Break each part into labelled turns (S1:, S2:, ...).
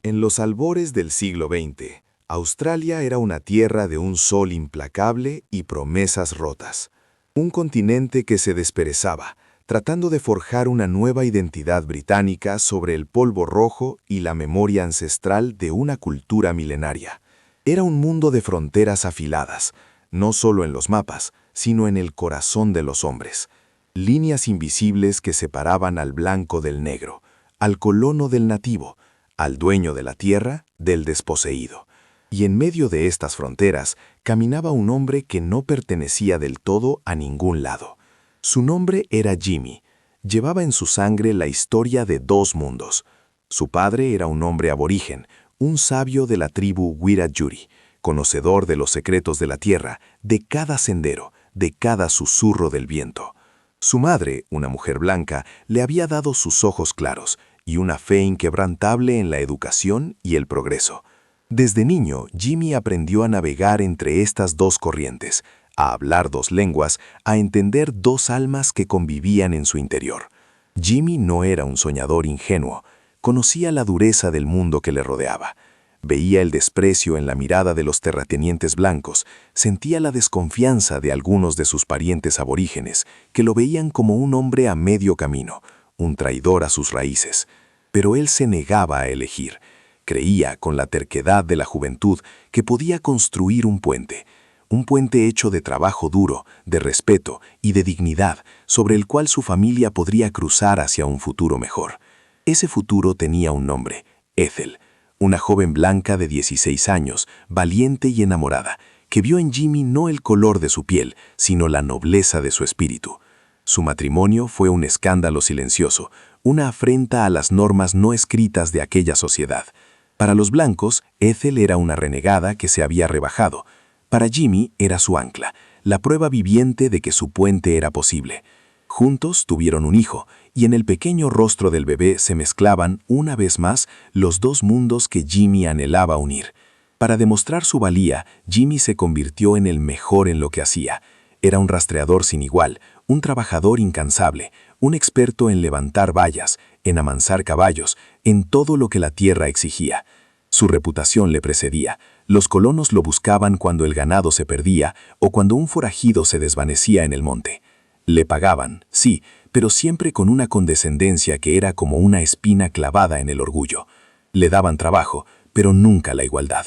S1: En los albores del siglo XX, Australia era una tierra de un sol implacable y promesas rotas. Un continente que se desperezaba, tratando de forjar una nueva identidad británica sobre el polvo rojo y la memoria ancestral de una cultura milenaria. Era un mundo de fronteras afiladas, no solo en los mapas, sino en el corazón de los hombres. Líneas invisibles que separaban al blanco del negro, al colono del nativo, al dueño de la tierra del desposeído. Y en medio de estas fronteras caminaba un hombre que no pertenecía del todo a ningún lado. Su nombre era Jimmy. Llevaba en su sangre la historia de dos mundos. Su padre era un hombre aborigen, un sabio de la tribu Wiradjuri, conocedor de los secretos de la tierra, de cada sendero, de cada susurro del viento. Su madre, una mujer blanca, le había dado sus ojos claros y una fe inquebrantable en la educación y el progreso. Desde niño, Jimmy aprendió a navegar entre estas dos corrientes, a hablar dos lenguas, a entender dos almas que convivían en su interior. Jimmy no era un soñador ingenuo, conocía la dureza del mundo que le rodeaba. Veía el desprecio en la mirada de los terratenientes blancos, sentía la desconfianza de algunos de sus parientes aborígenes, que lo veían como un hombre a medio camino, un traidor a sus raíces. Pero él se negaba a elegir. Creía, con la terquedad de la juventud, que podía construir un puente hecho de trabajo duro, de respeto y de dignidad, sobre el cual su familia podría cruzar hacia un futuro mejor. Ese futuro tenía un nombre: Ethel, una joven blanca de 16 años, valiente y enamorada, que vio en Jimmy no el color de su piel, sino la nobleza de su espíritu. Su matrimonio fue un escándalo silencioso, una afrenta a las normas no escritas de aquella sociedad. Para los blancos, Ethel era una renegada que se había rebajado. Para Jimmy era su ancla, la prueba viviente de que su puente era posible. Juntos tuvieron un hijo, y en el pequeño rostro del bebé se mezclaban, una vez más, los dos mundos que Jimmy anhelaba unir. Para demostrar su valía, Jimmy se convirtió en el mejor en lo que hacía. Era un rastreador sin igual, un trabajador incansable, un experto en levantar vallas, en amansar caballos, en todo lo que la tierra exigía. Su reputación le precedía. Los colonos lo buscaban cuando el ganado se perdía o cuando un forajido se desvanecía en el monte. Le pagaban, sí, pero siempre con una condescendencia que era como una espina clavada en el orgullo. Le daban trabajo, pero nunca la igualdad.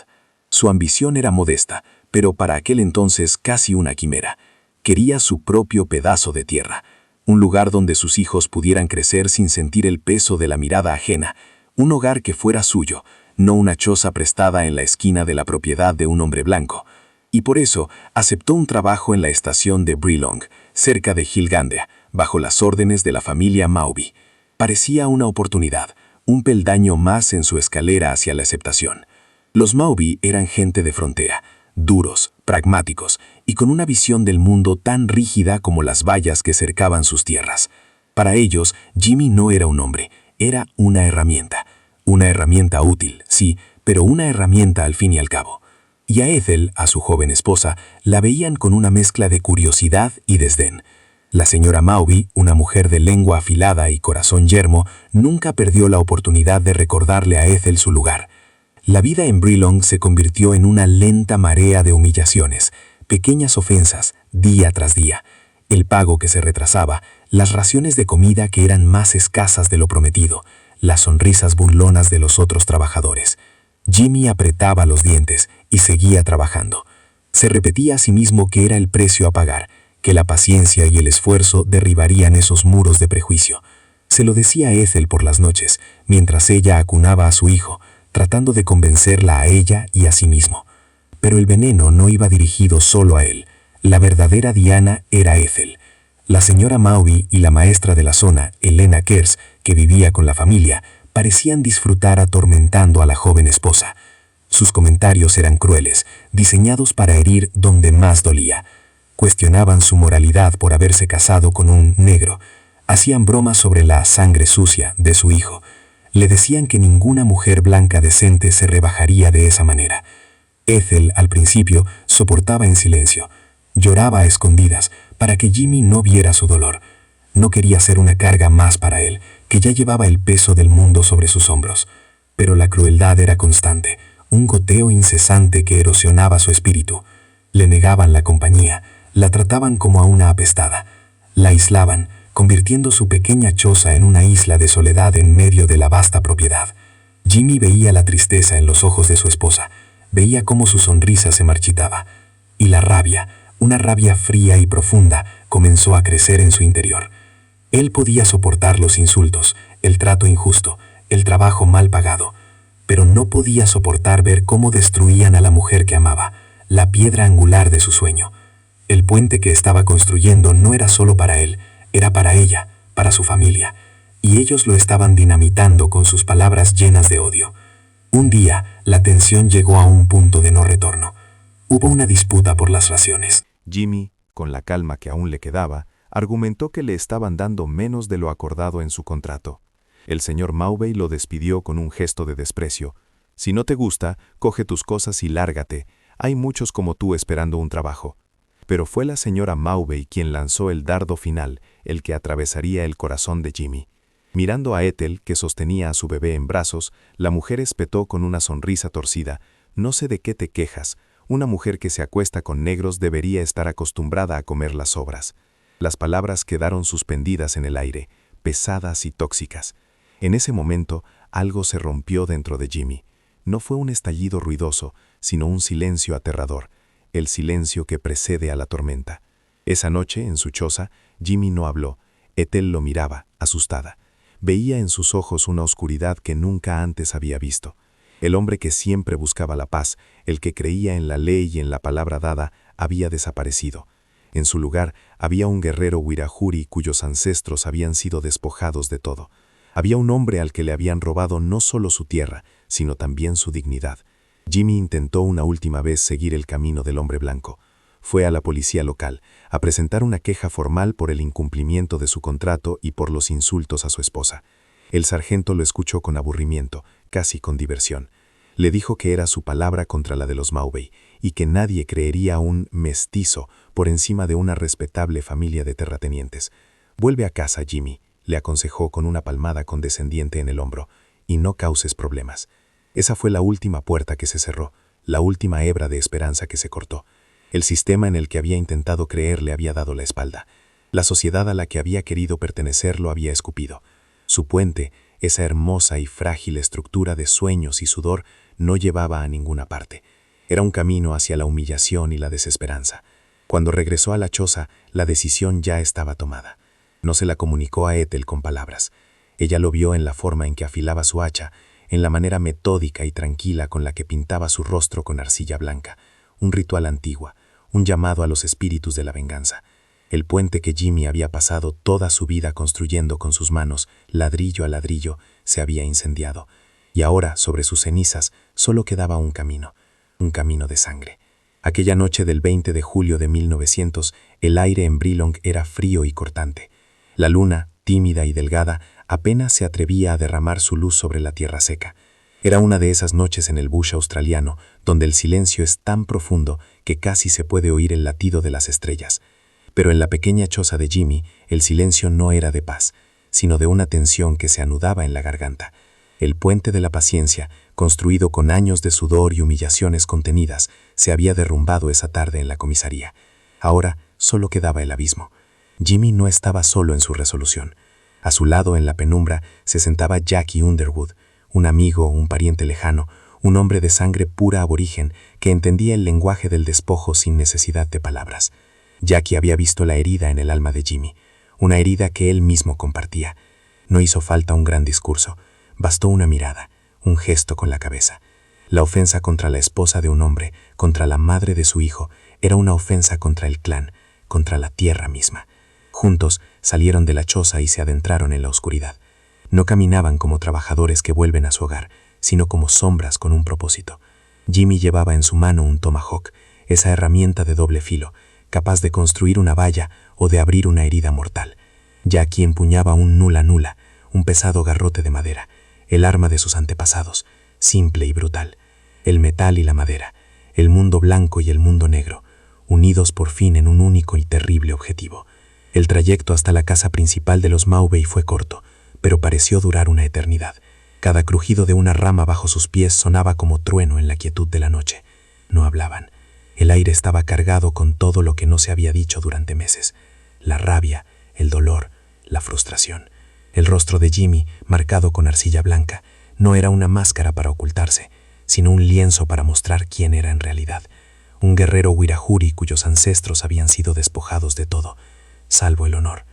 S1: Su ambición era modesta, pero para aquel entonces casi una quimera. Quería su propio pedazo de tierra, un lugar donde sus hijos pudieran crecer sin sentir el peso de la mirada ajena, un hogar que fuera suyo, no una choza prestada en la esquina de la propiedad de un hombre blanco. Y por eso aceptó un trabajo en la estación de Brilong, cerca de Gilgandea, bajo las órdenes de la familia Maubie. Parecía una oportunidad, un peldaño más en su escalera hacia la aceptación. Los Maubie eran gente de frontera, duros, pragmáticos y con una visión del mundo tan rígida como las vallas que cercaban sus tierras. Para ellos, Jimmy no era un hombre, era una herramienta. Una herramienta útil, sí, pero una herramienta al fin y al cabo. Y a Ethel, a su joven esposa, la veían con una mezcla de curiosidad y desdén. La señora Maubie, una mujer de lengua afilada y corazón yermo, nunca perdió la oportunidad de recordarle a Ethel su lugar. La vida en Brilong se convirtió en una lenta marea de humillaciones, pequeñas ofensas, día tras día, el pago que se retrasaba, las raciones de comida que eran más escasas de lo prometido, las sonrisas burlonas de los otros trabajadores. Jimmy apretaba los dientes y seguía trabajando. Se repetía a sí mismo que era el precio a pagar, que la paciencia y el esfuerzo derribarían esos muros de prejuicio. Se lo decía a Ethel por las noches, mientras ella acunaba a su hijo, tratando de convencerla a ella y a sí mismo. Pero el veneno no iba dirigido solo a él. La verdadera diana era Ethel. La señora Maubie y la maestra de la zona, Elena Kers, que vivía con la familia, parecían disfrutar atormentando a la joven esposa. Sus comentarios eran crueles, diseñados para herir donde más dolía. Cuestionaban su moralidad por haberse casado con un negro. Hacían bromas sobre la sangre sucia de su hijo. Le decían que ninguna mujer blanca decente se rebajaría de esa manera. Ethel, al principio, soportaba en silencio. Lloraba a escondidas para que Jimmy no viera su dolor. No quería ser una carga más para él, que ya llevaba el peso del mundo sobre sus hombros.
S2: Pero la crueldad era constante, un goteo incesante que erosionaba su espíritu. Le negaban la compañía, la trataban como a una apestada, la aislaban, convirtiendo su pequeña choza en una isla de soledad en medio de la vasta propiedad. Jimmy veía la tristeza en los ojos de su esposa, veía cómo su sonrisa se marchitaba, y la rabia, una rabia fría y profunda, comenzó a crecer en su interior. Él podía soportar los insultos, el trato injusto, el trabajo mal pagado, pero no podía soportar ver cómo destruían a la mujer que amaba, la piedra angular de su sueño. El puente que estaba construyendo no era solo para él, era para ella, para su familia, y ellos lo estaban dinamitando con sus palabras llenas de odio. Un día, la tensión llegó a un punto de no retorno. Hubo una disputa por las raciones.
S1: Jimmy, con la calma que aún le quedaba, argumentó que le estaban dando menos de lo acordado en su contrato. El señor Maubey lo despidió con un gesto de desprecio. «Si no te gusta, coge tus cosas y lárgate. Hay muchos como tú esperando un trabajo». Pero fue la señora Maubey quien lanzó el dardo final, el que atravesaría el corazón de Jimmy. Mirando a Ethel, que sostenía a su bebé en brazos, la mujer espetó con una sonrisa torcida: «No sé de qué te quejas. Una mujer que se acuesta con negros debería estar acostumbrada a comer las sobras». Las palabras quedaron suspendidas en el aire, pesadas y tóxicas. En ese momento, algo se rompió dentro de Jimmy. No fue un estallido ruidoso, sino un silencio aterrador, el silencio que precede a la tormenta. Esa noche, en su choza, Jimmy no habló. Ethel lo miraba, asustada. Veía en sus ojos una oscuridad que nunca antes había visto. El hombre que siempre buscaba la paz, el que creía en la ley y en la palabra dada, había desaparecido. En su lugar había un guerrero Wirajuri cuyos ancestros habían sido despojados de todo. Había un hombre al que le habían robado no solo su tierra, sino también su dignidad. Jimmy intentó una última vez seguir el camino del hombre blanco. Fue a la policía local a presentar una queja formal por el incumplimiento de su contrato y por los insultos a su esposa. El sargento lo escuchó con aburrimiento, casi con diversión. Le dijo que era su palabra contra la de los Maubey y que nadie creería a un mestizo por encima de una respetable familia de terratenientes. «Vuelve a casa, Jimmy», le aconsejó con una palmada condescendiente en el hombro, «y no causes problemas». Esa fue la última puerta que se cerró, la última hebra de esperanza que se cortó. El sistema en el que había intentado creer le había dado la espalda. La sociedad a la que había querido pertenecer lo había escupido. Su puente, esa hermosa y frágil estructura de sueños y sudor, no llevaba a ninguna parte. Era un camino hacia la humillación y la desesperanza. Cuando regresó a la choza, la decisión ya estaba tomada. No se la comunicó a Ethel con palabras. Ella lo vio en la forma en que afilaba su hacha, en la manera metódica y tranquila con la que pintaba su rostro con arcilla blanca, un ritual antiguo, un llamado a los espíritus de la venganza. El puente que Jimmy había pasado toda su vida construyendo con sus manos, ladrillo a ladrillo, se había incendiado, y ahora, sobre sus cenizas, solo quedaba un camino de sangre. Aquella noche del 20 de julio de 1900, el aire en Brilong era frío y cortante. La luna, tímida y delgada, apenas se atrevía a derramar su luz sobre la tierra seca. Era una de esas noches en el bush australiano, donde el silencio es tan profundo que casi se puede oír el latido de las estrellas. Pero en la pequeña choza de Jimmy, el silencio no era de paz, sino de una tensión que se anudaba en la garganta. El puente de la paciencia, construido con años de sudor y humillaciones contenidas, se había derrumbado esa tarde en la comisaría. Ahora solo quedaba el abismo. Jimmy no estaba solo en su resolución. A su lado, en la penumbra, se sentaba Jackie Underwood, un amigo, un pariente lejano, un hombre de sangre pura aborigen que entendía el lenguaje del despojo sin necesidad de palabras. Jackie había visto la herida en el alma de Jimmy, una herida que él mismo compartía. No hizo falta un gran discurso, bastó una mirada, un gesto con la cabeza. La ofensa contra la esposa de un hombre, contra la madre de su hijo, era una ofensa contra el clan, contra la tierra misma. Juntos salieron de la choza y se adentraron en la oscuridad. No caminaban como trabajadores que vuelven a su hogar, sino como sombras con un propósito. Jimmy llevaba en su mano un tomahawk, esa herramienta de doble filo, capaz de construir una valla o de abrir una herida mortal. Jackie empuñaba un nula, un pesado garrote de madera, el arma de sus antepasados, simple y brutal. El metal y la madera, el mundo blanco y el mundo negro, unidos por fin en un único y terrible objetivo. El trayecto hasta la casa principal de los Maubey fue corto, pero pareció durar una eternidad.
S2: Cada crujido de una rama bajo sus pies sonaba como trueno en la quietud de la noche. No hablaban. El aire estaba cargado con todo lo que no se había dicho durante meses. La rabia, el dolor, la frustración. El rostro de Jimmy, marcado con arcilla blanca, no era una máscara para ocultarse, sino un lienzo para mostrar quién era en realidad. Un guerrero Wirajuri cuyos ancestros habían sido despojados de todo, salvo el honor.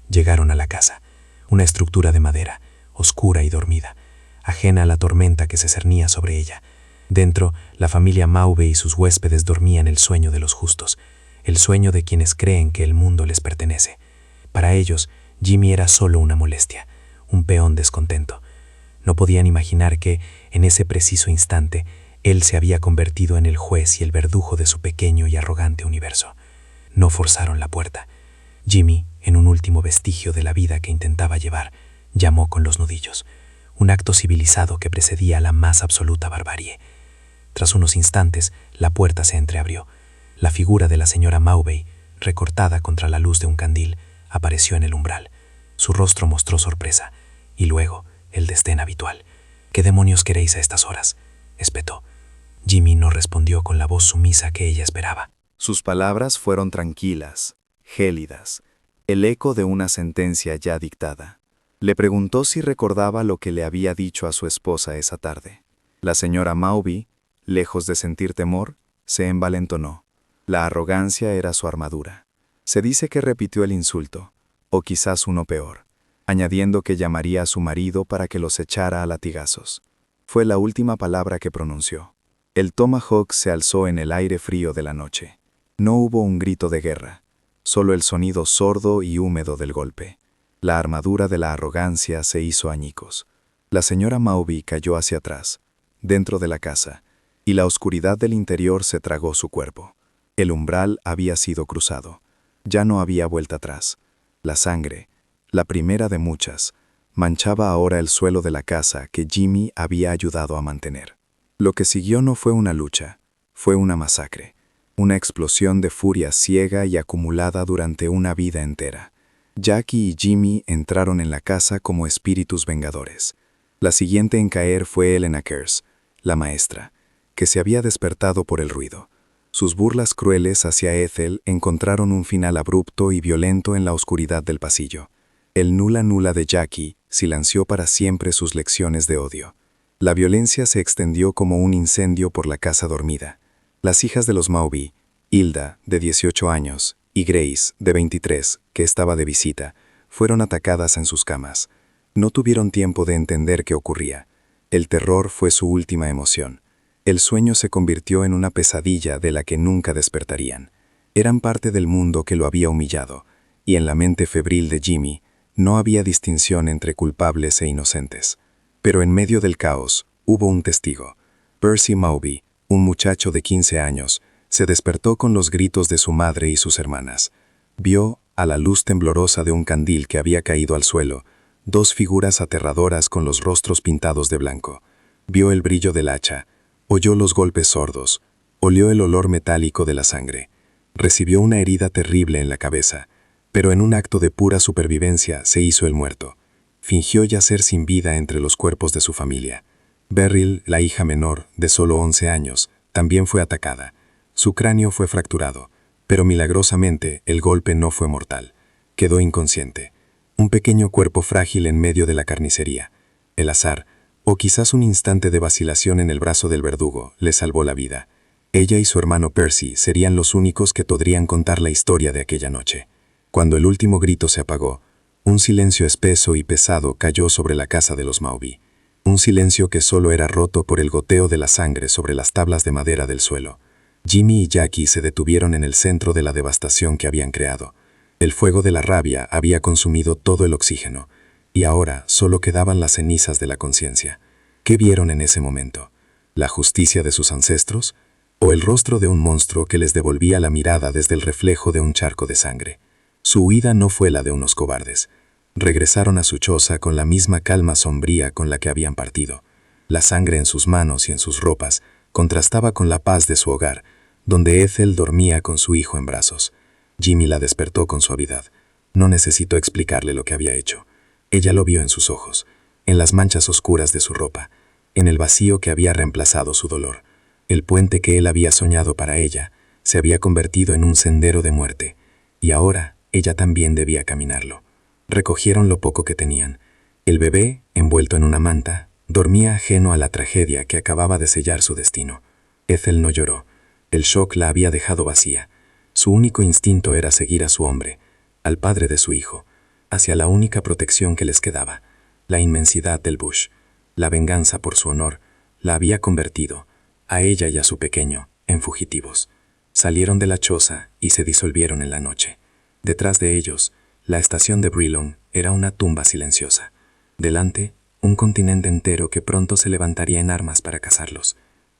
S2: Llegaron a la casa, una estructura de madera, oscura y dormida, ajena a la tormenta que se cernía sobre ella. Dentro, la familia Maubey y sus huéspedes dormían el sueño de los justos, el sueño de quienes creen que el mundo les pertenece. Para ellos, Jimmy era solo una molestia, un peón descontento. No podían imaginar que, en ese preciso instante, él se había convertido en el juez y el verdugo de su pequeño y arrogante universo. No forzaron la puerta. Jimmy, en un último vestigio de la vida que intentaba llevar, llamó con los nudillos, un acto civilizado que precedía a la más absoluta barbarie. Tras unos instantes, la puerta se entreabrió. La figura de la señora Maubey, recortada contra la luz de un candil, apareció en el umbral. Su rostro mostró sorpresa, y luego el desdén habitual. «¿Qué demonios queréis a estas horas?», espetó. Jimmy no respondió con la voz sumisa que ella esperaba.
S3: Sus palabras fueron tranquilas, gélidas, el eco de una sentencia ya dictada. Le preguntó si recordaba lo que le había dicho a su esposa esa tarde. La señora Maubey, lejos de sentir temor, se envalentonó. La arrogancia era su armadura. Se dice que repitió el insulto, o quizás uno peor, añadiendo que llamaría a su marido para que los echara a latigazos. Fue la última palabra que pronunció. El tomahawk se alzó en el aire frío de la noche. No hubo un grito de guerra, solo el sonido sordo y húmedo del golpe. La armadura de la arrogancia se hizo añicos. La señora Maubey cayó hacia atrás, dentro de la casa, y la oscuridad del interior se tragó su cuerpo. El umbral había sido cruzado. Ya no había vuelta atrás. La sangre, la primera de muchas, manchaba ahora el suelo de la casa que Jimmy había ayudado a mantener. Lo que siguió no fue una lucha, fue una masacre, una explosión de furia ciega y acumulada durante una vida entera. Jackie y Jimmy entraron en la casa como espíritus vengadores. La siguiente en caer fue Elena Kers, la maestra, que se había despertado por el ruido. Sus burlas crueles hacia Ethel encontraron un final abrupto y violento en la oscuridad del pasillo. El nula nula de Jackie silenció para siempre sus lecciones de odio. La violencia se extendió como un incendio por la casa dormida. Las hijas de los Maubey, Hilda, de 18 años, y Grace, de 23, que estaba de visita, fueron atacadas en sus camas. No tuvieron tiempo de entender qué ocurría. El terror fue su última emoción. El sueño se convirtió en una pesadilla de la que nunca despertarían. Eran parte del mundo que lo había humillado, y en la mente febril de Jimmy no había distinción entre culpables e inocentes. Pero en medio del caos hubo un testigo. Percy Maubey, un muchacho de 15 años, se despertó con los gritos de su madre y sus hermanas. Vio, a la luz temblorosa de un candil que había caído al suelo, dos figuras aterradoras con los rostros pintados de blanco. Vio el brillo del hacha, oyó los golpes sordos, olió el olor metálico de la sangre. Recibió una herida terrible en la cabeza, pero en un acto de pura supervivencia se hizo el muerto. Fingió yacer sin vida entre los cuerpos de su familia. Beryl, la hija menor, de solo 11 años, también fue atacada. Su cráneo fue fracturado, pero milagrosamente el golpe no fue mortal. Quedó inconsciente. Un pequeño cuerpo frágil en medio de la carnicería. El azar, o quizás un instante de vacilación en el brazo del verdugo, le salvó la vida. Ella y su hermano Percy serían los únicos que podrían contar la historia de aquella noche. Cuando el último grito se apagó, un silencio espeso y pesado cayó sobre la casa de los Maubey. Un silencio que solo era roto por el goteo de la sangre sobre las tablas de madera del suelo. Jimmy y Jackie se detuvieron en el centro de la devastación que habían creado. El fuego de la rabia había consumido todo el oxígeno, y ahora solo quedaban las cenizas de la conciencia. ¿Qué vieron en ese momento? ¿La justicia de sus ancestros? ¿O el rostro de un monstruo que les devolvía la mirada desde el reflejo de un charco de sangre? Su huida no fue la de unos cobardes. Regresaron a su choza con la misma calma sombría con la que habían partido. La sangre en sus manos y en sus ropas contrastaba con la paz de su hogar, donde Ethel dormía con su hijo en brazos. Jimmy la despertó con suavidad. No necesitó explicarle lo que había hecho. Ella lo vio en sus ojos.
S2: en las manchas oscuras de su ropa, en el vacío que había reemplazado su dolor. El puente que él había soñado para ella se había convertido en un sendero de muerte, y ahora ella también debía caminarlo. Recogieron lo poco que tenían. El bebé, envuelto en una manta, dormía ajeno a la tragedia que acababa de sellar su destino. Ethel no lloró. El shock la había dejado vacía. Su único instinto era seguir a su hombre, al padre de su hijo, hacia la única protección que les quedaba, la inmensidad del bush. La venganza por su honor la había convertido, a ella y a su pequeño, en fugitivos. Salieron de la choza y se disolvieron en la noche. Detrás de ellos, la estación de Brilong era una tumba silenciosa. Delante, un continente entero que pronto se levantaría en armas para cazarlos.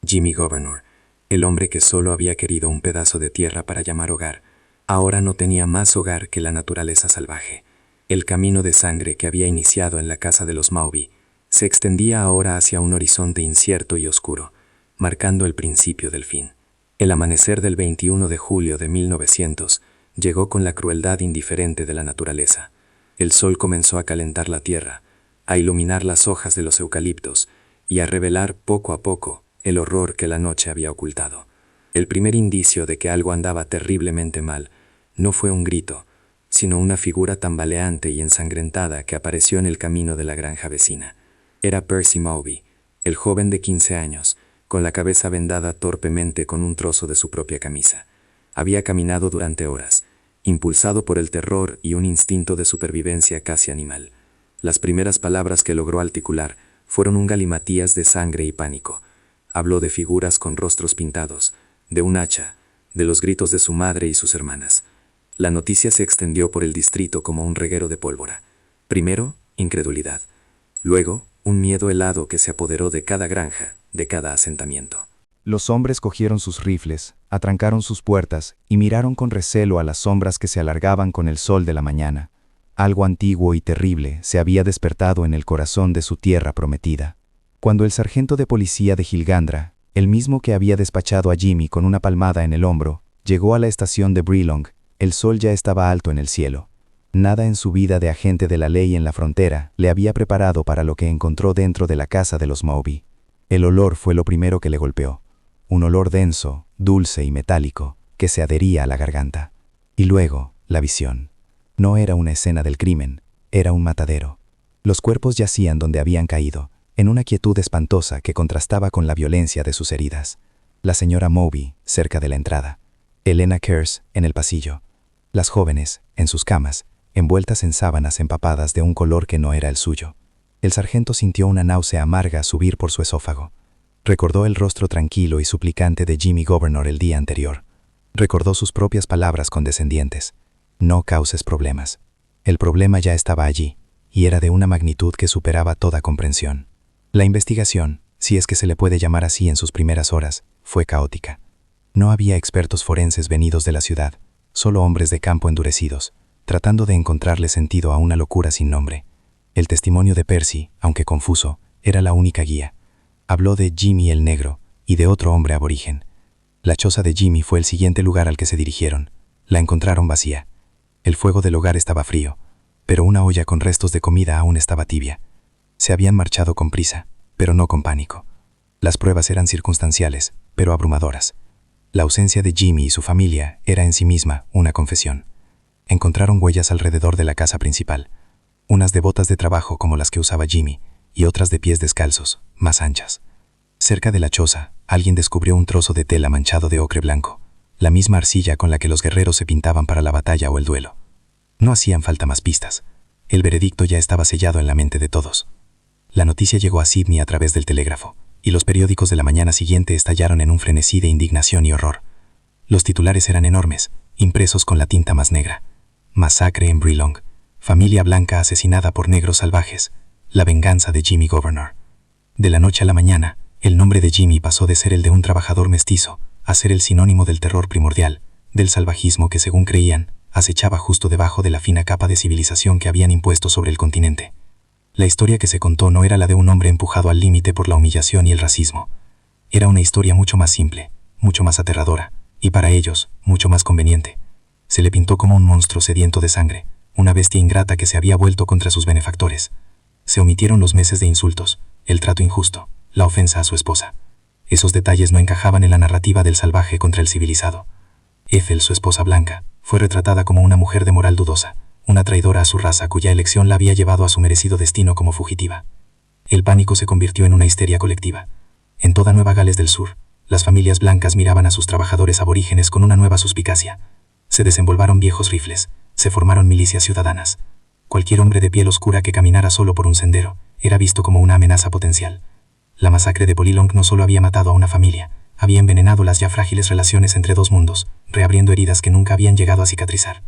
S2: Jimmy Governor, el hombre que solo había querido un pedazo de tierra para llamar hogar, ahora no tenía más hogar que la naturaleza salvaje. El camino de sangre que había iniciado en la casa de los Maubie se extendía ahora hacia un horizonte incierto y oscuro, marcando el principio del fin. El amanecer del 21 de julio de 1900 llegó con la crueldad indiferente de la naturaleza. El sol comenzó a calentar la tierra, a iluminar las hojas de los eucaliptos y a revelar poco a poco el horror que la noche había ocultado. El primer indicio de que algo andaba terriblemente mal no fue un grito, sino una figura tambaleante y ensangrentada que apareció en el camino de la granja vecina. Era Percy Maubie, el joven de 15 años, con la cabeza vendada torpemente con un trozo de su propia camisa. Había caminado durante horas, impulsado por el terror y un instinto de supervivencia casi animal. Las primeras palabras que logró articular fueron un galimatías de sangre y pánico. Habló de figuras con rostros pintados, de un hacha, de los gritos de su madre y sus hermanas. La noticia se extendió por el distrito como un reguero de pólvora. Primero, incredulidad. Luego, un miedo helado que se apoderó de cada granja, de cada asentamiento.
S4: Los hombres cogieron sus rifles, atrancaron sus puertas y miraron con recelo a las sombras que se alargaban con el sol de la mañana. Algo antiguo y terrible se había despertado en el corazón de su tierra prometida. Cuando el sargento de policía de Gilgandra, el mismo que había despachado a Jimmy con una palmada en el hombro, llegó a la estación de Brilong, el sol ya estaba alto en el cielo. Nada en su vida de agente de la ley en la frontera le había preparado para lo que encontró dentro de la casa de los Maubie. El olor fue lo primero que le golpeó. Un olor denso, dulce y metálico, que se adhería a la garganta. Y luego, la visión. No era una escena del crimen, era un matadero. Los cuerpos yacían donde habían caído, en una quietud espantosa que contrastaba con la violencia de sus heridas. La señora Maubie, cerca de la entrada. Elena Kearse, en el pasillo. Las jóvenes, en sus camas, envueltas en sábanas empapadas de un color que no era el suyo. El sargento sintió una náusea amarga subir por su esófago. Recordó el rostro tranquilo y suplicante de Jimmy Governor el día anterior. Recordó sus propias palabras condescendientes. No causes problemas. El problema ya estaba allí, y era de una magnitud que superaba toda comprensión. La investigación, si es que se le puede llamar así en sus primeras horas, fue caótica. No había expertos forenses venidos de la ciudad, solo hombres de campo endurecidos, tratando de encontrarle sentido a una locura sin nombre. El testimonio de Percy, aunque confuso, era la única guía. Habló de Jimmy el negro y de otro hombre aborigen. La choza de Jimmy fue el siguiente lugar al que se dirigieron. La encontraron vacía. El fuego del hogar estaba frío, pero una olla con restos de comida aún estaba tibia. Se habían marchado con prisa, pero no con pánico. Las pruebas eran circunstanciales, pero abrumadoras. La ausencia de Jimmy y su familia era en sí misma una confesión. Encontraron huellas alrededor de la casa principal, unas de botas de trabajo como las que usaba Jimmy y otras de pies descalzos, más anchas. Cerca de la choza, alguien descubrió un trozo de tela manchado de ocre blanco, la misma arcilla con la que los guerreros se pintaban para la batalla o el duelo. No hacían falta más pistas. El veredicto ya estaba sellado en la mente de todos. La noticia llegó a Sydney a través del telégrafo, y los periódicos de la mañana siguiente estallaron en un frenesí de indignación y horror. Los titulares eran enormes, impresos con la tinta más negra. Masacre en Brilong. Familia blanca asesinada por negros salvajes. La venganza de Jimmy Governor. De la noche a la mañana, el nombre de Jimmy pasó de ser el de un trabajador mestizo a ser el sinónimo del terror primordial, del salvajismo que, según creían, acechaba justo debajo de la fina capa de civilización que habían impuesto sobre el continente. La historia que se contó no era la de un hombre empujado al límite por la humillación y el racismo. Era una historia mucho más simple, mucho más aterradora, y para ellos, mucho más conveniente. Se le pintó como un monstruo sediento de sangre, una bestia ingrata que se había vuelto contra sus benefactores.
S2: Se omitieron los meses de insultos, el trato injusto, la ofensa a su esposa. Esos detalles no encajaban en la narrativa del salvaje contra el civilizado. Ethel, su esposa blanca, fue retratada como una mujer de moral dudosa, una traidora a su raza cuya elección la había llevado a su merecido destino como fugitiva. El pánico se convirtió en una histeria colectiva. En toda Nueva Gales del Sur, las familias blancas miraban a sus trabajadores aborígenes con una nueva suspicacia. Se desenvolvaron viejos rifles, se formaron milicias ciudadanas. Cualquier hombre de piel oscura que caminara solo por un sendero era visto como una amenaza potencial. La masacre de Bolilong no solo había matado a una familia, había envenenado las ya frágiles relaciones entre dos mundos, reabriendo heridas que nunca habían llegado a cicatrizar.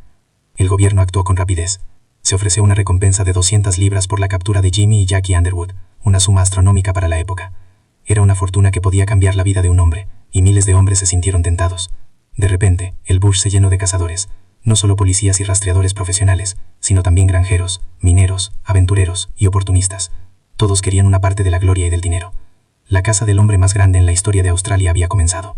S2: El gobierno actuó con rapidez. Se ofreció una recompensa de 200 libras por la captura de Jimmy y Jackie Underwood, una suma astronómica para la época. Era una fortuna que podía cambiar la vida de un hombre, y miles de hombres se sintieron tentados. De repente, el bush se llenó de cazadores, no solo policías y rastreadores profesionales, sino también granjeros, mineros, aventureros y oportunistas. Todos querían una parte de la gloria y del dinero. La caza del hombre más grande en la historia de Australia había comenzado.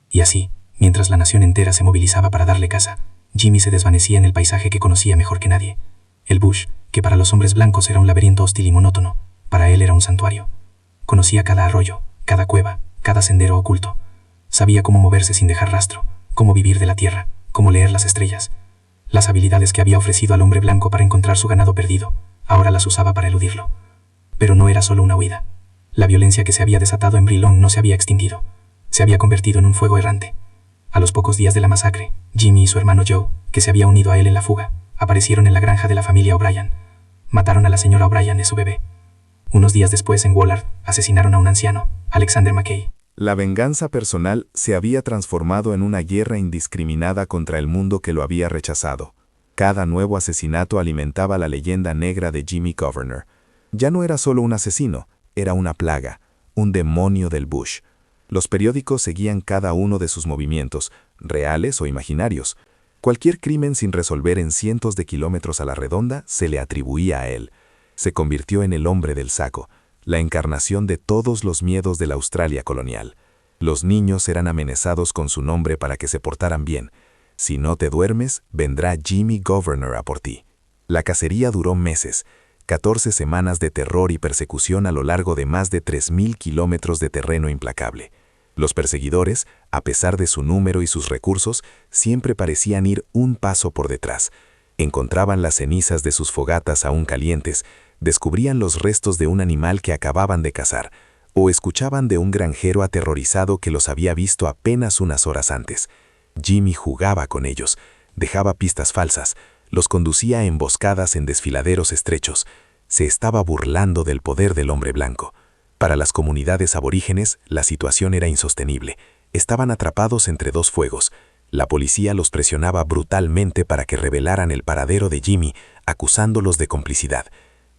S2: Y así, mientras la nación entera se movilizaba para darle caza, Jimmy se desvanecía en el paisaje que conocía mejor que nadie. El bush, que para los hombres blancos era un laberinto hostil y monótono, para él era un santuario. Conocía cada arroyo, cada cueva, cada sendero oculto. Sabía cómo moverse sin dejar rastro, cómo vivir de la tierra, cómo leer las estrellas. Las habilidades que había ofrecido al hombre blanco para encontrar su ganado perdido, ahora las usaba para eludirlo. Pero no era solo una huida. La violencia que se había desatado en Brilon no se había extinguido. Se había convertido en un fuego errante. A los pocos días de la masacre, Jimmy y su hermano Joe, que se había unido a él en la fuga, aparecieron en la granja de la familia O'Brien. Mataron a la señora O'Brien y su bebé. Unos días después, en Woolard, asesinaron a un anciano, Alexander Mackay.
S1: La venganza personal se había transformado en una guerra indiscriminada contra el mundo que lo había rechazado. Cada nuevo asesinato alimentaba la leyenda negra de Jimmy Governor. Ya no era solo un asesino, era una plaga, un demonio del bush. Los periódicos seguían cada uno de sus movimientos, reales o imaginarios. Cualquier crimen sin resolver en cientos de kilómetros a la redonda se le atribuía a él. Se convirtió en el hombre del saco, la encarnación de todos los miedos de la Australia colonial. Los niños eran amenazados con su nombre para que se portaran bien. Si no te duermes, vendrá Jimmy Governor a por ti. La cacería duró meses, 14 semanas de terror y persecución a lo largo de más de 3.000 kilómetros de terreno implacable. Los perseguidores, a pesar de su número y sus recursos, siempre parecían ir un paso por detrás. Encontraban las cenizas de sus fogatas aún calientes, descubrían los restos de un animal que acababan de cazar, o escuchaban de un granjero aterrorizado que los había visto apenas unas horas antes. Jimmy jugaba con ellos, dejaba pistas falsas, los conducía a emboscadas en desfiladeros estrechos. Se estaba burlando del poder del hombre blanco. Para las comunidades aborígenes, la situación era insostenible. Estaban atrapados entre dos fuegos. La policía los presionaba brutalmente para que revelaran el paradero de Jimmy, acusándolos de complicidad.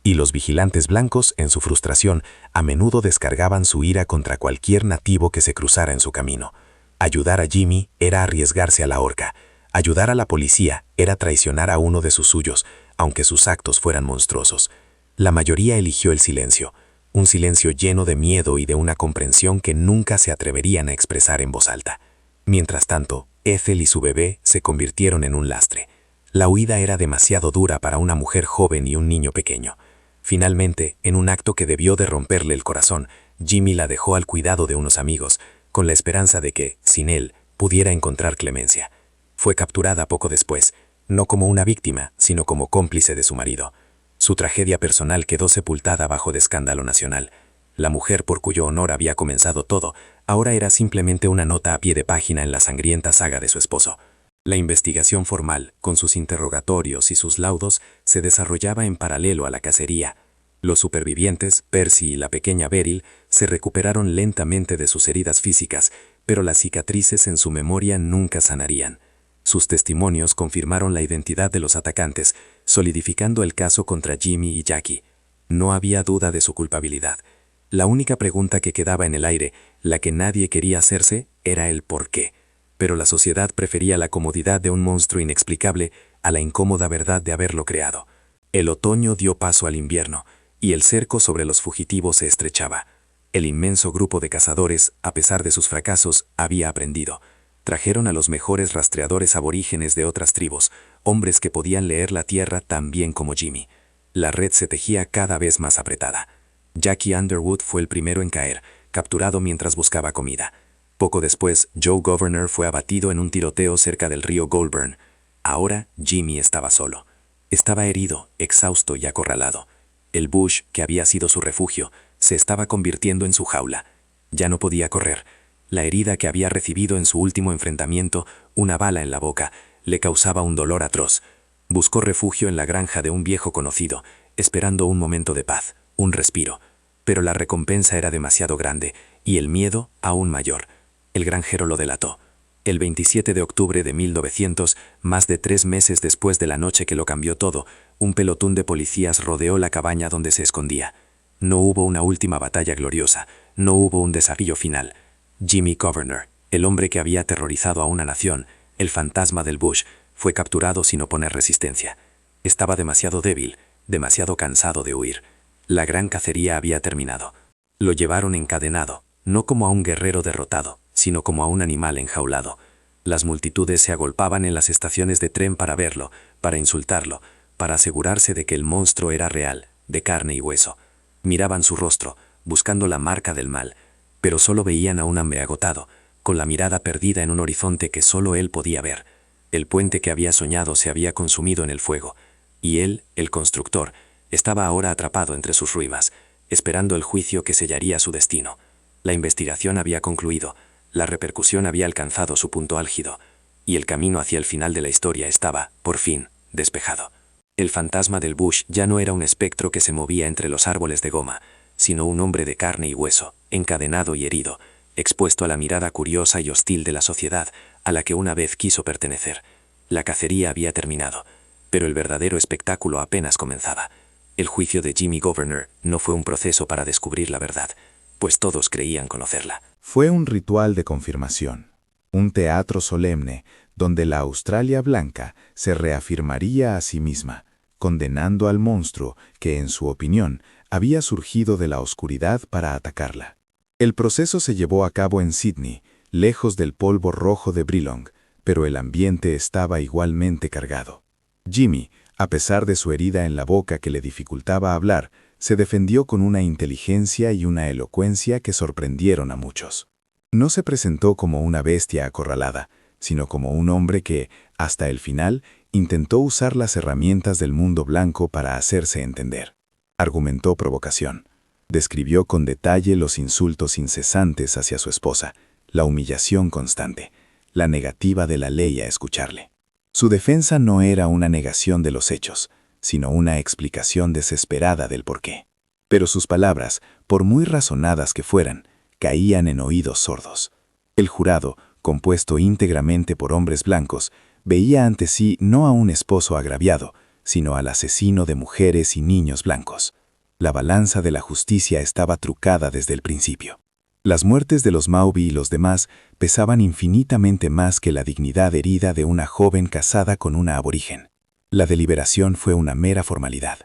S1: Y los vigilantes blancos, en su frustración, a menudo descargaban su ira contra cualquier nativo que se cruzara en su camino. Ayudar a Jimmy era arriesgarse a la horca. Ayudar a la policía era traicionar a uno de sus suyos, aunque sus actos fueran monstruosos. La mayoría eligió el silencio, un silencio lleno de miedo y de una comprensión que nunca se atreverían a expresar en voz alta. Mientras tanto, Ethel y su bebé se convirtieron en un lastre. La huida era demasiado dura para una mujer joven y un niño pequeño. Finalmente, en un acto que debió de romperle el corazón, Jimmy la dejó al cuidado de unos amigos, con la esperanza de que, sin él, pudiera encontrar clemencia. Fue capturada poco después, no como una víctima, sino como cómplice de su marido. Su tragedia personal quedó sepultada bajo de escándalo nacional. La mujer por cuyo honor había comenzado todo, ahora era simplemente una nota a pie de página en la sangrienta saga de su esposo. La investigación formal, con sus interrogatorios y sus laudos, se desarrollaba en paralelo a la cacería. Los supervivientes, Percy y la pequeña Beryl, se recuperaron lentamente de sus heridas físicas, pero las cicatrices en su memoria nunca sanarían. Sus testimonios confirmaron la identidad de los atacantes, solidificando el caso contra Jimmy y Jackie. No había duda de su culpabilidad. La única pregunta que quedaba en el aire, la que nadie quería hacerse, era el por qué. Pero la sociedad prefería la comodidad de un monstruo inexplicable a la incómoda verdad de haberlo creado. El otoño dio paso al invierno, y el cerco sobre los fugitivos se estrechaba. El inmenso grupo de cazadores, a pesar de sus fracasos, había aprendido. Trajeron a los mejores rastreadores aborígenes de otras tribus, hombres que podían leer la tierra tan bien como Jimmy.
S2: La red se tejía cada vez más apretada. Jackie Underwood fue el primero en caer, capturado mientras buscaba comida. Poco después, Joe Governor fue abatido en un tiroteo cerca del río Goulburn. Ahora, Jimmy estaba solo. Estaba herido, exhausto y acorralado. El bush, que había sido su refugio, se estaba convirtiendo en su jaula. Ya no podía correr. La herida que había recibido en su último enfrentamiento, una bala en la boca, le causaba un dolor atroz. Buscó refugio en la granja de un viejo conocido, esperando un momento de paz, un respiro. Pero la recompensa era demasiado grande, y el miedo aún mayor. El granjero lo delató. El 27 de octubre de 1900, más de 3 meses después de la noche que lo cambió todo, un pelotón de policías rodeó la cabaña donde se escondía. No hubo una última batalla gloriosa, no hubo un desafío final. Jimmy Governor, el hombre que había aterrorizado a una nación, el fantasma del bush, fue capturado sin oponer resistencia. Estaba demasiado débil, demasiado cansado de huir. La gran cacería había terminado. Lo llevaron encadenado, no como a un guerrero derrotado, sino como a un animal enjaulado. Las multitudes se agolpaban en las estaciones de tren para verlo, para insultarlo, para asegurarse de que el monstruo era real, de carne y hueso. Miraban su rostro, buscando la marca del mal, pero solo veían a un hombre agotado, con la mirada perdida en un horizonte que solo él podía ver. El puente que había soñado se había consumido en el fuego, y él, el constructor, estaba ahora atrapado entre sus ruinas, esperando el juicio que sellaría su destino. La investigación había concluido, la repercusión había alcanzado su punto álgido, y el camino hacia el final de la historia estaba, por fin, despejado. El fantasma del bush ya no era un espectro que se movía entre los árboles de goma, sino un hombre de carne y hueso, encadenado y herido, expuesto a la mirada curiosa y hostil de la sociedad a la que una vez quiso pertenecer. La cacería había terminado, pero el verdadero espectáculo apenas comenzaba. El juicio de Jimmy Governor no fue un proceso para descubrir la verdad, pues todos creían conocerla.
S1: Fue un ritual de confirmación, un teatro solemne donde la Australia blanca se reafirmaría a sí misma, condenando al monstruo que, en su opinión, había surgido de la oscuridad para atacarla. El proceso se llevó a cabo en Sydney, lejos del polvo rojo de Brilong, pero el ambiente estaba igualmente cargado. Jimmy, a pesar de su herida en la boca que le dificultaba hablar, se defendió con una inteligencia y una elocuencia que sorprendieron a muchos. No se presentó como una bestia acorralada, sino como un hombre que, hasta el final, intentó usar las herramientas del mundo blanco para hacerse entender. Argumentó provocación. Describió con detalle los insultos incesantes hacia su esposa, la humillación constante, la negativa de la ley a escucharle. Su defensa no era una negación de los hechos, sino una explicación desesperada del porqué. Pero sus palabras, por muy razonadas que fueran, caían en oídos sordos. El jurado, compuesto íntegramente por hombres blancos, veía ante sí no a un esposo agraviado, sino al asesino de mujeres y niños blancos. La balanza de la justicia estaba trucada desde el principio. Las muertes de los Maubie y los demás pesaban infinitamente más que la dignidad herida de una joven casada con una aborigen. La deliberación fue una mera formalidad.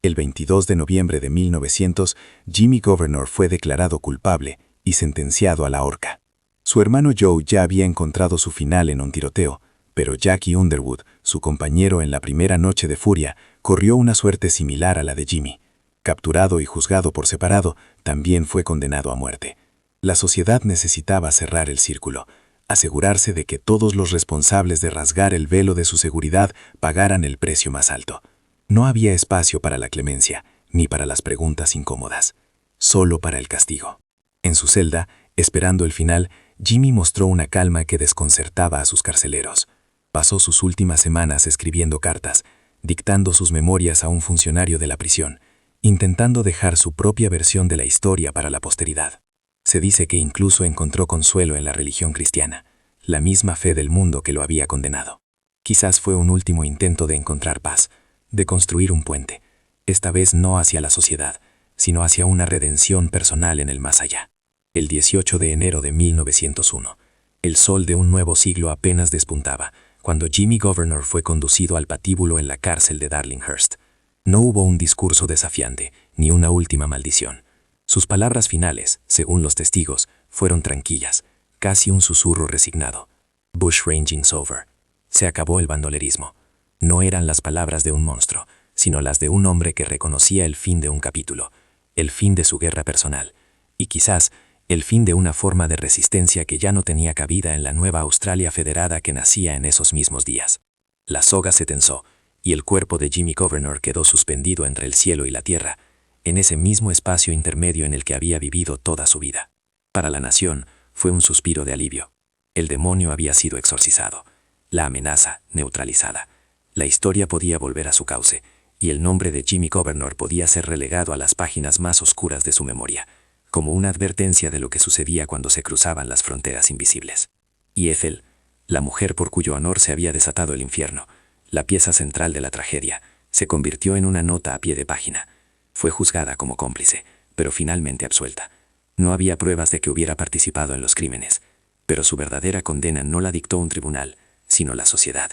S1: El 22 de noviembre de 1900, Jimmy Governor fue declarado culpable y sentenciado a la horca. Su hermano Joe ya había encontrado su final en un tiroteo, pero Jackie Underwood, su compañero en la primera noche de furia, corrió una suerte similar a la de Jimmy. Capturado y juzgado por separado, también fue condenado a muerte. La sociedad necesitaba cerrar el círculo, asegurarse de que todos los responsables de rasgar el velo de su seguridad pagaran el precio más alto. No había espacio para la clemencia, ni para las preguntas incómodas, solo para el castigo. En su celda, esperando el final, Jimmy mostró una calma que desconcertaba a sus carceleros. Pasó sus últimas semanas escribiendo cartas, dictando sus memorias a un funcionario de la prisión, intentando dejar su propia versión de la historia para la posteridad. Se dice que incluso encontró consuelo en la religión cristiana, la misma fe del mundo que lo había condenado. Quizás fue un último intento de encontrar paz, de construir un puente, esta vez no hacia la sociedad, sino hacia una redención personal en el más allá. El 18 de enero de 1901, el sol de un nuevo siglo apenas despuntaba, cuando Jimmy Governor fue conducido al patíbulo en la cárcel de Darlinghurst. No hubo un discurso desafiante, ni una última maldición. Sus palabras finales, según los testigos, fueron tranquilas, casi un susurro resignado. Bushranging's over. Se acabó el bandolerismo. No eran las palabras de un monstruo,
S2: sino las de un hombre que reconocía el fin de un capítulo, el fin de su guerra personal, y quizás el fin de una forma de resistencia que ya no tenía cabida en la nueva Australia federada que nacía en esos mismos días. La soga se tensó, y el cuerpo de Jimmy Governor quedó suspendido entre el cielo y la tierra, en ese mismo espacio intermedio en el que había vivido toda su vida. Para la nación, fue un suspiro de alivio. El demonio había sido exorcizado, la amenaza neutralizada. La historia podía volver a su cauce, y el nombre de Jimmy Governor podía ser relegado a las páginas más oscuras de su memoria, como una advertencia de lo que sucedía cuando se cruzaban las fronteras invisibles. Y Ethel, la mujer por cuyo honor se había desatado el infierno, la pieza central de la tragedia, se convirtió en una nota a pie de página. Fue juzgada como cómplice, pero finalmente absuelta. No había pruebas de que hubiera participado en los crímenes, pero su verdadera condena no la dictó un tribunal, sino la sociedad,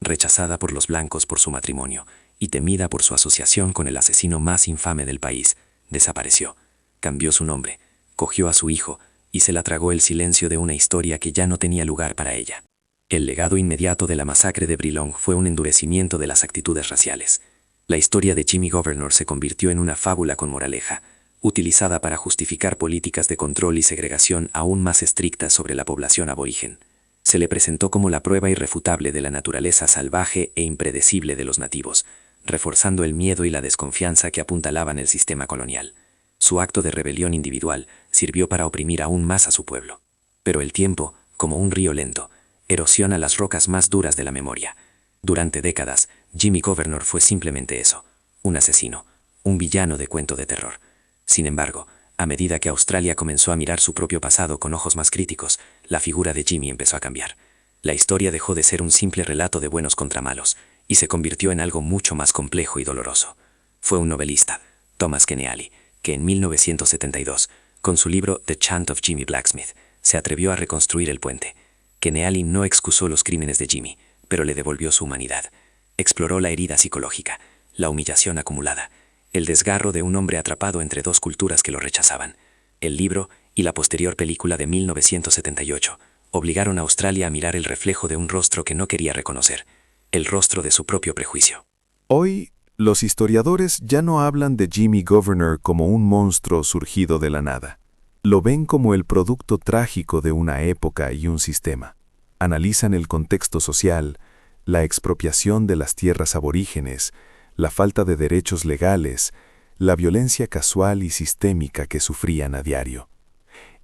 S2: rechazada por los blancos por su matrimonio y temida por su asociación con el asesino más infame del país. Desapareció, cambió su nombre, cogió a su hijo y se la tragó el silencio de una historia que ya no tenía lugar para ella. El legado inmediato de la masacre de Brilong fue un endurecimiento de las actitudes raciales. La historia de Jimmy Governor se convirtió en una fábula con moraleja, utilizada para justificar políticas de control y segregación aún más estrictas sobre la población aborigen. Se le presentó como la prueba irrefutable de la naturaleza salvaje e impredecible de los nativos, reforzando el miedo y la desconfianza que apuntalaban el sistema colonial. Su acto de rebelión individual sirvió para oprimir aún más a su pueblo. Pero el tiempo, como un río lento, erosiona las rocas más duras de la memoria. Durante décadas, Jimmy Governor fue simplemente eso, un asesino, un villano de cuento de terror. Sin embargo, a medida que Australia comenzó a mirar su propio pasado con ojos más críticos, la figura de Jimmy empezó a cambiar. La historia dejó de ser un simple relato de buenos contra malos, y se convirtió en algo mucho más complejo y doloroso. Fue un novelista, Thomas Keneally, que en 1972, con su libro The Chant of Jimmy Blacksmith, se atrevió a reconstruir el puente. Keneally no excusó los crímenes de Jimmy, pero le devolvió su humanidad. Exploró la herida psicológica, la humillación acumulada, el desgarro de un hombre atrapado entre dos culturas que lo rechazaban. El libro y la posterior película de 1978 obligaron a Australia a mirar el reflejo de un rostro que no quería reconocer, el rostro de su propio prejuicio.
S1: Hoy, los historiadores ya no hablan de Jimmy Governor como un monstruo surgido de la nada. Lo ven como el producto trágico de una época y un sistema. Analizan el contexto social, la expropiación de las tierras aborígenes, la falta de derechos legales, la violencia casual y sistémica que sufrían a diario.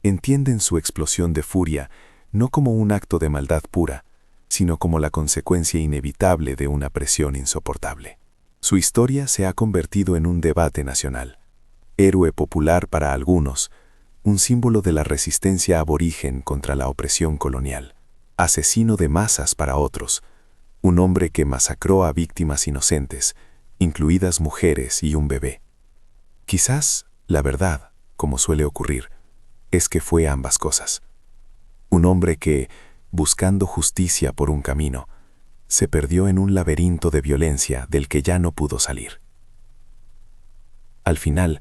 S1: Entienden su explosión de furia no como un acto de maldad pura, sino como la consecuencia inevitable de una presión insoportable. Su historia se ha convertido en un debate nacional. Héroe popular para algunos, un símbolo de la resistencia aborigen contra la opresión colonial. Asesino de masas para otros, un hombre que masacró a víctimas inocentes, incluidas mujeres y un bebé. Quizás, la verdad, como suele ocurrir, es que fue ambas cosas. Un hombre que, buscando justicia por un camino, se perdió en un laberinto de violencia del que ya no pudo salir. Al final,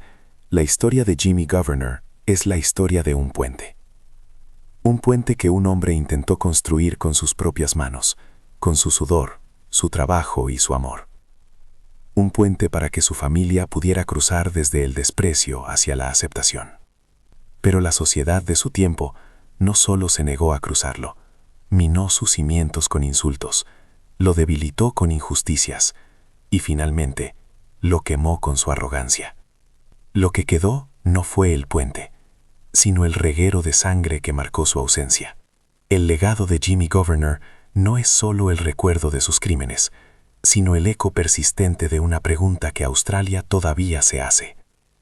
S1: la historia de Jimmy Governor es la historia de un puente. Un puente que un hombre intentó construir con sus propias manos, con su sudor, su trabajo y su amor. Un puente para que su familia pudiera cruzar desde el desprecio hacia la aceptación. Pero la sociedad de su tiempo no solo se negó a cruzarlo, minó sus cimientos con insultos, lo debilitó con injusticias y finalmente lo quemó con su arrogancia. Lo que quedó no fue el puente, sino el reguero de sangre que marcó su ausencia. El legado de Jimmy Governor no es solo el recuerdo de sus crímenes, sino el eco persistente de una pregunta que Australia todavía se hace.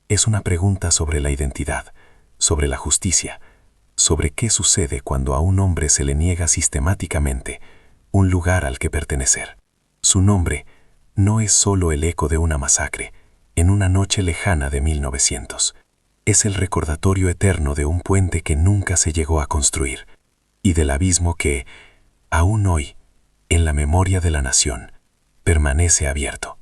S1: Es una pregunta sobre la identidad, sobre la justicia, sobre qué sucede cuando a un hombre se le niega sistemáticamente un lugar al que pertenecer. Su nombre no es solo el eco de una masacre en una noche lejana de 1900. Es el recordatorio eterno de un puente que nunca se llegó a construir y del abismo que, aún hoy, en la memoria de la nación, permanece abierto.